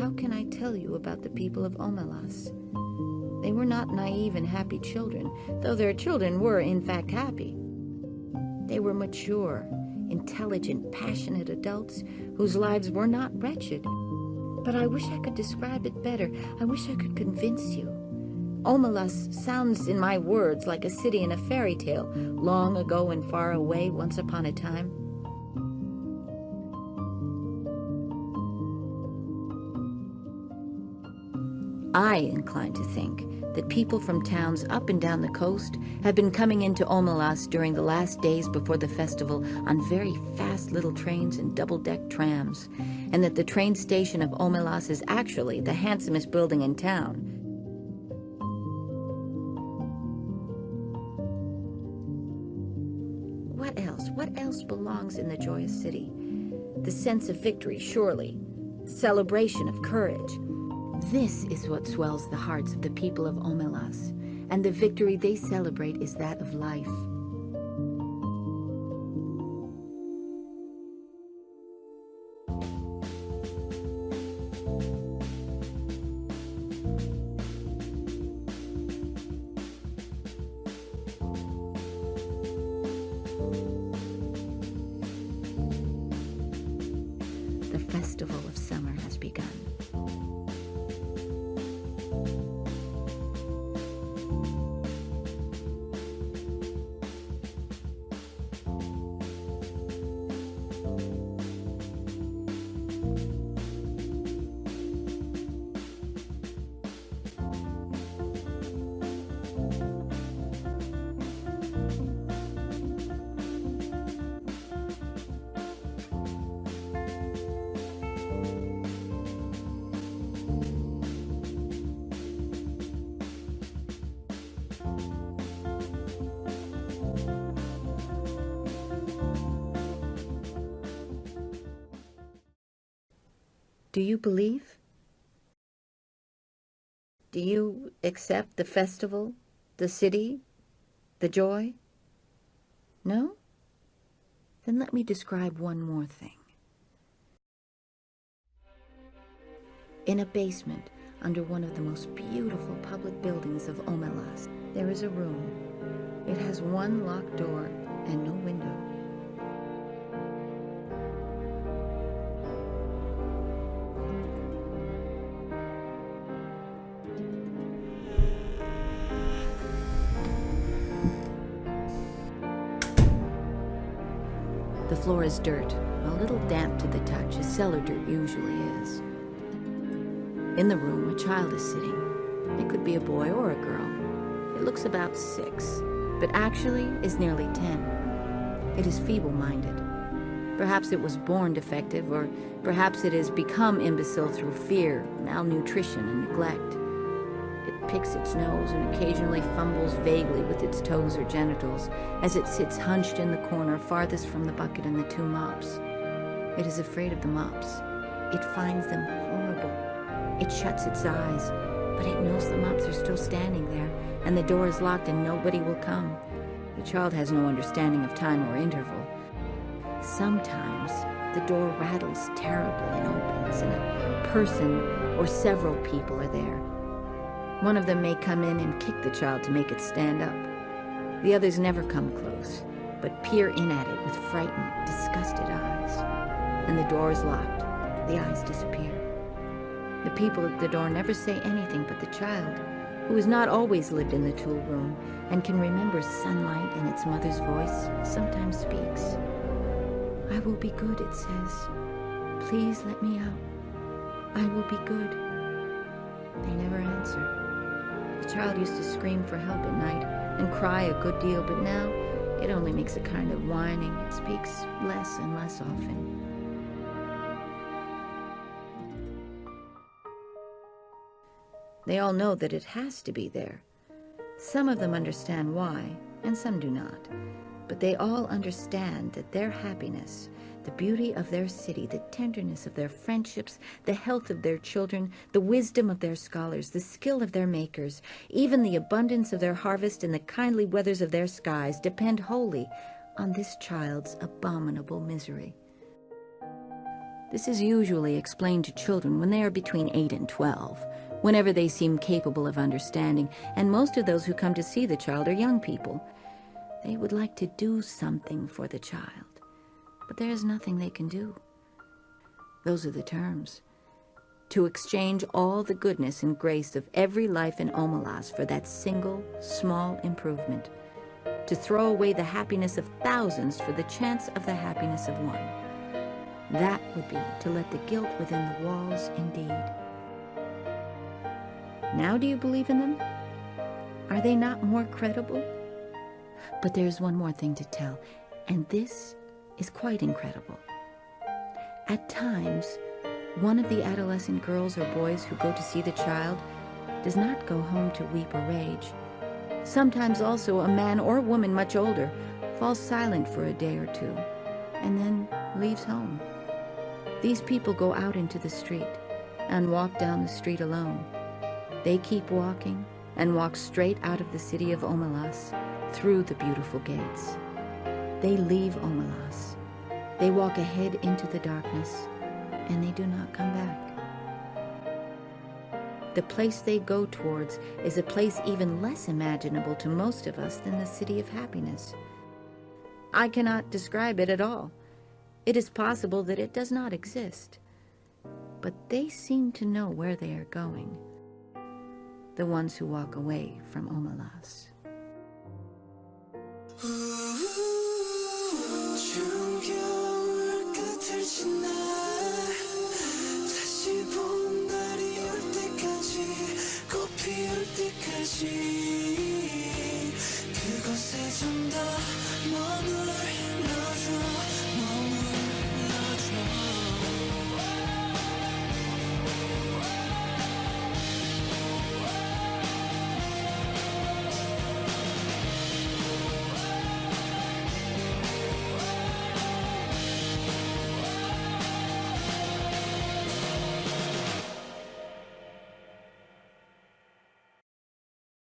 how can I tell you about the people of Omelas? They were not naive and happy children, though their children were in fact happy. They were mature, intelligent, passionate adults whose lives were not wretched. But I wish I could describe it better. I wish I could convince you. Omelas sounds in my words like a city in a fairy tale, long ago and far away, once upon a time. I incline to think that people from towns up and down the coast have been coming into Omelas during the last days before the festival on very fast little trains and double-deck trams, and that the train station of Omelas is actually the handsomest building in town. What else belongs in the joyous city? The sense of victory, surely. Celebration of courage. This is what swells the hearts of the people of Omelas, and the victory they celebrate is that of life. The festival of summer has begun. Do you believe? Do you accept the festival, the city, the joy? No? Then let me describe one more thing. In a basement under one of the most beautiful public buildings of Omelas, there is a room. It has one locked door and no window. The floor is dirt, a little damp to the touch, as cellar dirt usually is. In the room, a child is sitting. It could be a boy or a girl. It looks about 6, but actually is nearly 10. It is feeble-minded. Perhaps it was born defective, or perhaps it has become imbecile through fear, malnutrition, and neglect. It picks its nose and occasionally fumbles vaguely with its toes or genitals as it sits hunched in the corner farthest from the bucket and the 2 mops. It is afraid of the mops. It finds them horrible. It shuts its eyes, but it knows the mops are still standing there, and the door is locked and nobody will come. The child has no understanding of time or interval. Sometimes the door rattles terribly and opens, and a person or several people are there. One of them may come in and kick the child to make it stand up. The others never come close, but peer in at it with frightened, disgusted eyes. And the door is locked. The eyes disappear. The people at the door never say anything, but the child, who has not always lived in the tool room and can remember sunlight and its mother's voice, sometimes speaks. "I will be good," it says. "Please let me out. I will be good." They never answer. The child used to scream for help at night and cry a good deal, but now it only makes a kind of whining. It speaks less and less often. They all know that it has to be there. Some of them understand why, and some do not. But they all understand that their happiness, the beauty of their city, the tenderness of their friendships, the health of their children, the wisdom of their scholars, the skill of their makers, even the abundance of their harvest and the kindly weathers of their skies depend wholly on this child's abominable misery. This is usually explained to children when they are between 8 and 12, whenever they seem capable of understanding, and most of those who come to see the child are young people. They would like to do something for the child, but there is nothing they can do. Those are the terms. To exchange all the goodness and grace of every life in omelas for that single, small improvement. To throw away the happiness of thousands for the chance of the happiness of one. That would be to let the guilt within the walls indeed. Now do you believe in them? Are they not more credible? But there's one more thing to tell, and this is quite incredible. At times, one of the adolescent girls or boys who go to see the child does not go home to weep or rage. Sometimes also a man or woman much older falls silent for a day or two and then leaves home. These people go out into the street and walk down the street alone. They keep walking and walk straight out of the city of omelas through the beautiful gates. They leave omelas. They walk ahead into the darkness and they do not come back. The place they go towards is a place even less imaginable to most of us than the city of happiness. I cannot describe it at all. It is possible that it does not exist. But they seem to know where they are going, the ones who walk away from omelas. 다시 봄날이 올 때까지 꽃 피울 때까지